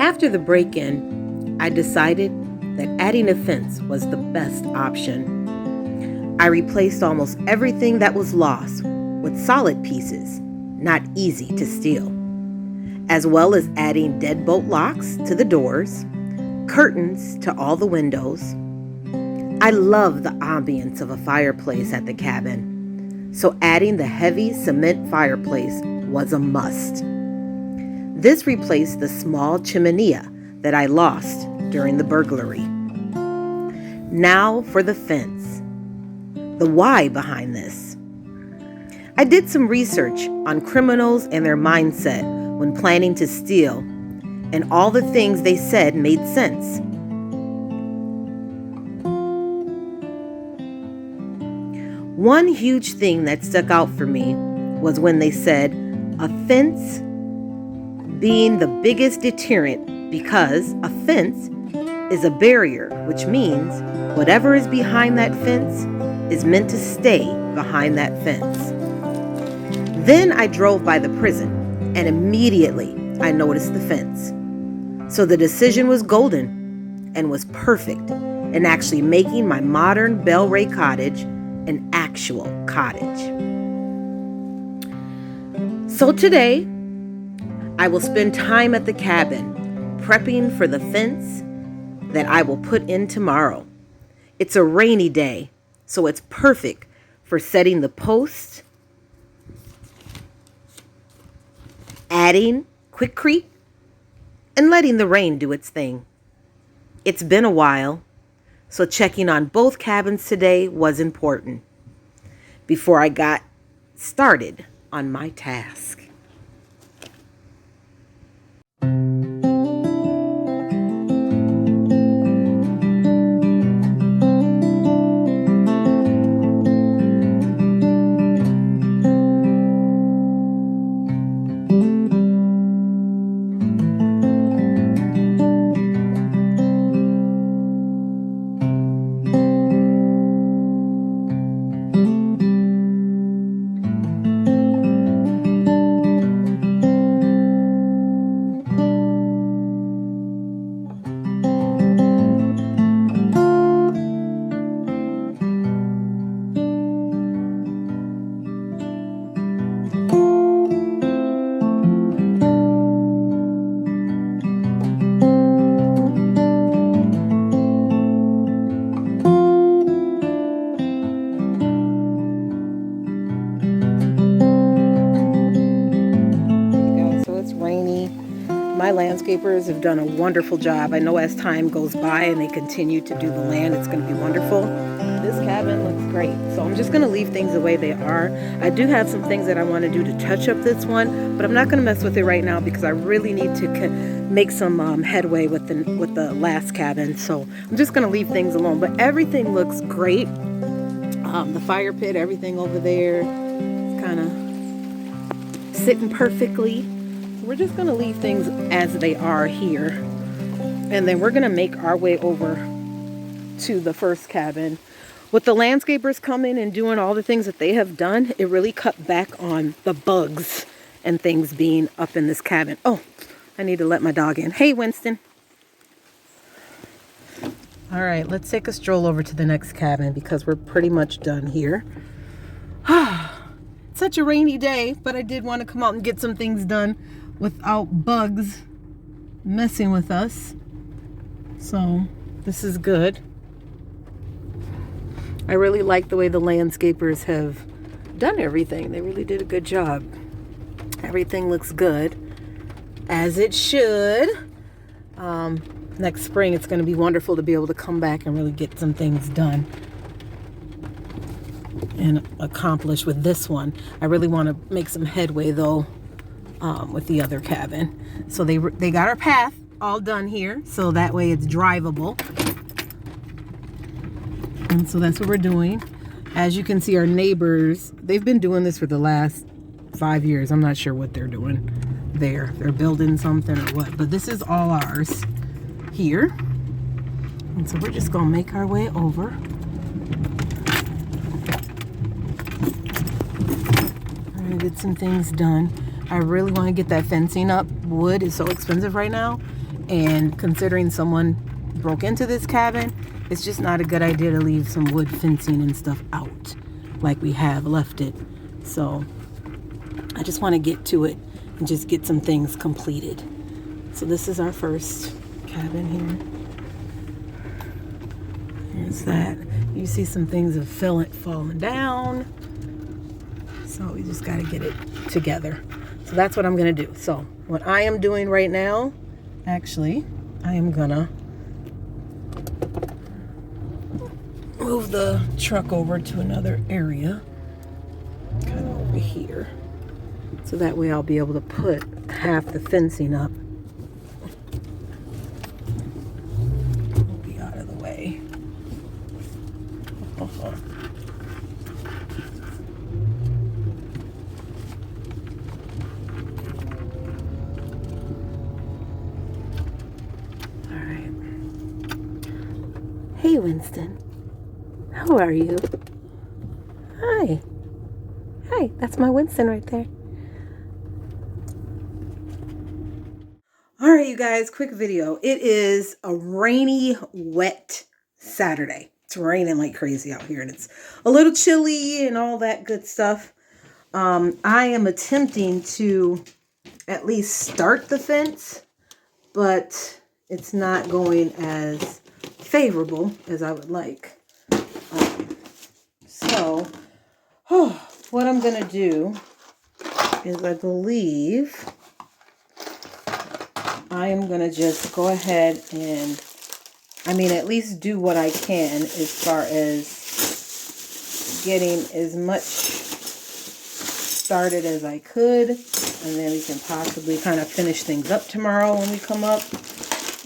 After the break-in, I decided that adding a fence was the best option. I replaced almost everything that was lost with solid pieces, not easy to steal, as well as adding deadbolt locks to the doors, curtains to all the windows. I love the ambience of a fireplace at the cabin, so adding the heavy cement fireplace was a must. This replaced the small chimenea that I lost during the burglary. Now for the fence. The why behind this. I did some research on criminals and their mindset when planning to steal, and all the things they said made sense. One huge thing that stuck out for me was when they said a fence being the biggest deterrent, because a fence is a barrier, which means whatever is behind that fence is meant to stay behind that fence. Then I drove by the prison, and immediately I noticed the fence. So the decision was golden and was perfect in actually making my modern Bel Ray cottage an actual cottage. So today, I will spend time at the cabin prepping for the fence that I will put in tomorrow. It's a rainy day, so it's perfect for setting the posts, adding quickcrete, and letting the rain do its thing. It's been a while, so checking on both cabins today was important before I got started on my task. My landscapers have done a wonderful job. I know as time goes by and they continue to do the land, it's going to be wonderful. This cabin looks great. So I'm just going to leave things the way they are. I do have some things that I want to do to touch up this one, but I'm not going to mess with it right now because I really need to make some headway with the last cabin. So I'm just going to leave things alone. But everything looks great. The fire pit, everything over there is kind of sitting perfectly. We're just going to leave things as they are here. And then we're going to make our way over to the first cabin. With the landscapers coming and doing all the things that they have done, it really cut back on the bugs and things being up in this cabin. Oh, I need to let my dog in. Hey, Winston. All right, let's take a stroll over to the next cabin because we're pretty much done here. Such a rainy day, but I did want to come out and get some things done without bugs messing with us. So this is good. I really like the way the landscapers have done everything. They really did a good job. Everything looks good, as it should. Next spring, it's going to be wonderful to be able to come back and really get some things done and accomplish with this one. I really want to make some headway though with the other cabin. So they got our path all done here, so that way it's drivable. And so that's what we're doing. As you can see, our neighbors, they've been doing this for the last 5 years. I'm not sure what they're doing there. They're building something or what, but this is all ours here. And so we're just gonna make our way over. I'm gonna get some things done. I really want to get that fencing up. Wood is so expensive right now, And considering someone broke into this cabin, it's just not a good idea to leave some wood fencing and stuff out like we have left it. So I just want to get to it and just get some things completed. So this is our first cabin here. Here's that. You see some things have fallen down. So we just got to get it together. So that's what I'm going to do. So what I am doing right now, actually, I am going to move the truck over to another area, kind of over here. So that way I'll be able to put half the fencing up. It'll be out of the way. Hey, Winston. How are you? Hi. Hi, that's my Winston right there. All right, you guys, quick video. It is a rainy, wet Saturday. It's raining like crazy out here, and it's a little chilly and all that good stuff. I am attempting to at least start the fence, but it's not going as favorable as I would like. So what I'm going to do is I believe I am going to just go ahead and, at least do what I can as far as getting as much started as I could. And then we can possibly kind of finish things up tomorrow when we come up.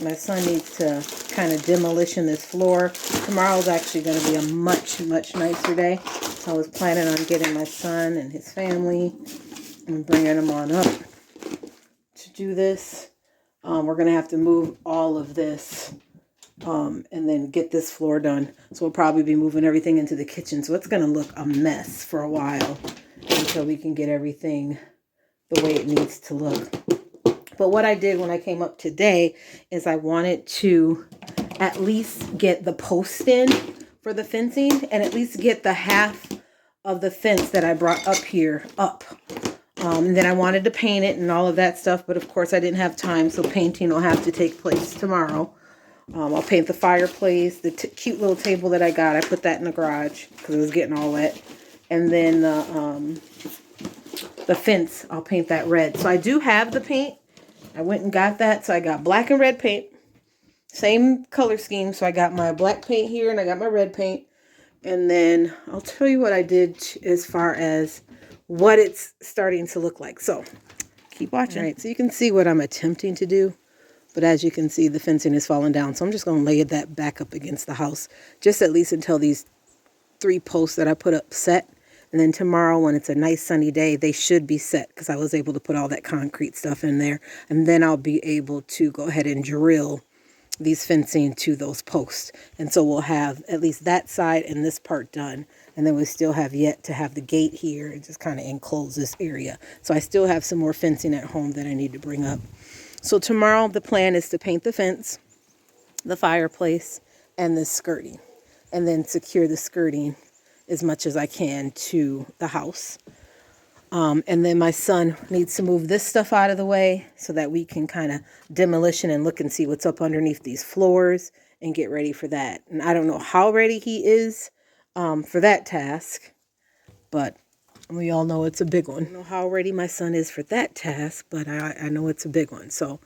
My son needs to kind of demolition this floor. Tomorrow's actually going to be a much, much nicer day. So I was planning on getting my son and his family and bringing them on up to do this. We're going to have to move all of this and then get this floor done. So we'll probably be moving everything into the kitchen. So it's going to look a mess for a while until we can get everything the way it needs to look. But what I did when I came up today is I wanted to at least get the post in for the fencing and at least get the half of the fence that I brought up here up. And then I wanted to paint it and all of that stuff, but of course I didn't have time, so painting will have to take place tomorrow. I'll paint the fireplace, the cute little table that I got. I put that in the garage because it was getting all wet. And then the fence, I'll paint that red. So I do have the paint. I went and got that. So I got black and red paint. Same color scheme. So I got my black paint here and I got my red paint. And then I'll tell you what I did as far as what it's starting to look like. So keep watching. All right, so you can see what I'm attempting to do. But as you can see, the fencing is falling down. So I'm just going to lay that back up against the house. Just at least until these 3 posts that I put up set. And then tomorrow when it's a nice sunny day, they should be set because I was able to put all that concrete stuff in there. And then I'll be able to go ahead and drill these fencing to those posts. And so we'll have at least that side and this part done. And then we still have yet to have the gate here and just kind of enclose this area. So I still have some more fencing at home that I need to bring up. So tomorrow the plan is to paint the fence, the fireplace, and the skirting. And then secure the skirting as much as I can to the house. And then my son needs to move this stuff out of the way so that we can kind of demolition and look and see what's up underneath these floors and get ready for that. And I don't know how ready he is for that task, but we all know it's a big one. I don't know how ready my son is for that task, but I know it's a big one. So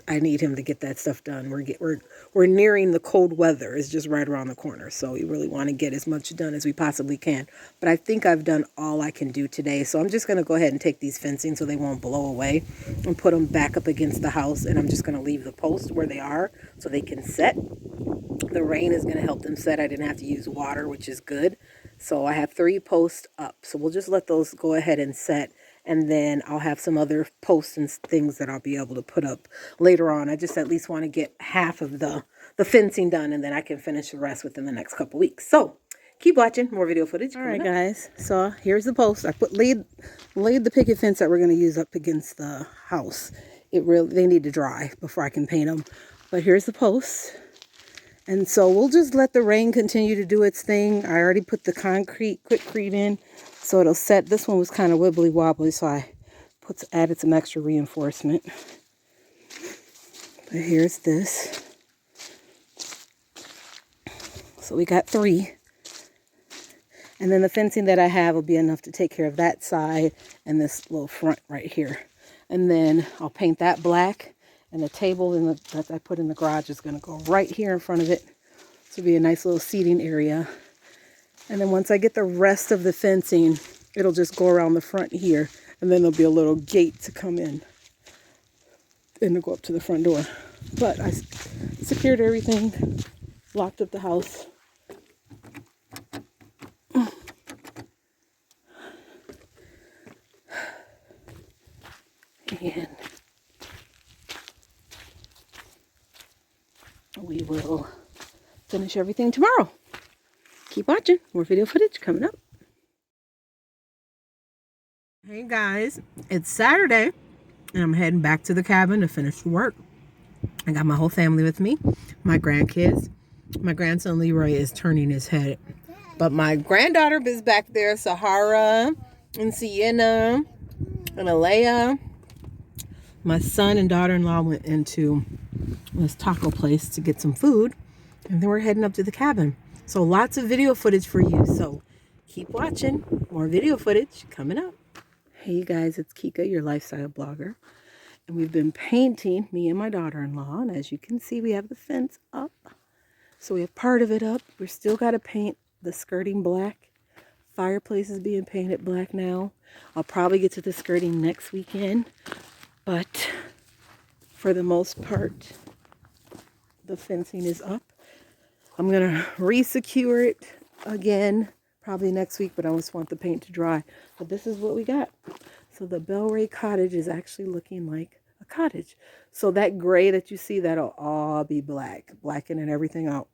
I need him to get that stuff done. We're nearing the cold weather. It's just right around the corner. So we really want to get as much done as we possibly can. But I think I've done all I can do today. So I'm just going to go ahead and take these fencing so they won't blow away and put them back up against the house. And I'm just going to leave the posts where they are so they can set. The rain is going to help them set. I didn't have to use water, which is good. So I have 3 posts up. So we'll just let those go ahead and set. And then I'll have some other posts and things that I'll be able to put up later on. I just at least want to get half of the fencing done, and then I can finish the rest within the next couple weeks. So Keep watching. More video footage. All right, guys. So here's the post. I laid the picket fence that we're going to use up against the house. They need to dry before I can paint them. But here's the post. And so we'll just let the rain continue to do its thing. I already put the quickcrete in, so it'll set. This one was kind of wibbly wobbly, so I added some extra reinforcement. But here's this. So we got 3. And then the fencing that I have will be enough to take care of that side and this little front right here. And then I'll paint that black. And the table that I put in the garage is going to go right here in front of it. This will be a nice little seating area. And then once I get the rest of the fencing, it'll just go around the front here. And then there'll be a little gate to come in and to go up to the front door. But I secured everything, locked up the house. And we will finish everything tomorrow. Keep watching. More video footage coming up. Hey guys, it's Saturday and I'm heading back to the cabin to finish the work. I got my whole family with me, my grandkids. My grandson Leroy is turning his head, but my granddaughter is back there, Sahara and Sienna and Alea. My son and daughter-in-law went into this taco place to get some food, and then we're heading up to the cabin. So lots of video footage for you, so keep watching. More video footage coming up. Hey you guys, it's Kika, your lifestyle blogger, and we've been painting, me and my daughter-in-law, and as you can see we have the fence up. So we have part of it up. We're still got to paint the skirting black. Fireplace is being painted black now. I'll probably get to the skirting next weekend, but for the most part the fencing is up. I'm gonna re-secure it again probably next week, but I just want the paint to dry. But this is what we got. So the Belray cottage is actually looking like a cottage. So that gray that you see, that'll all be black, blackening everything out.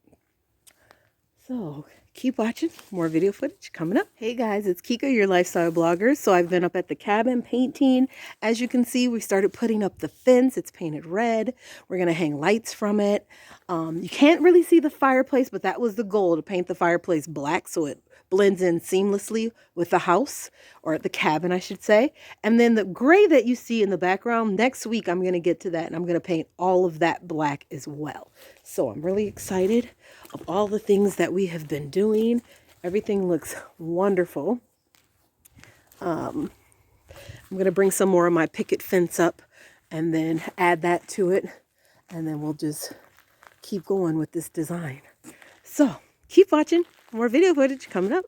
So keep watching. More video footage coming up. Hey guys, it's Kika, your lifestyle blogger. So I've been up at the cabin painting. As you can see, we started putting up the fence. It's painted red. We're going to hang lights from it. You can't really see the fireplace, but that was the goal, to paint the fireplace black so it blends in seamlessly with the house, or the cabin, I should say. And then the gray that you see in the background, next week I'm going to get to that, and I'm going to paint all of that black as well. So I'm really excited of all the things that we have been doing. Everything looks wonderful. I'm going to bring some more of my picket fence up and then add that to it, and then we'll just keep going with this design. So keep watching. More video footage coming up.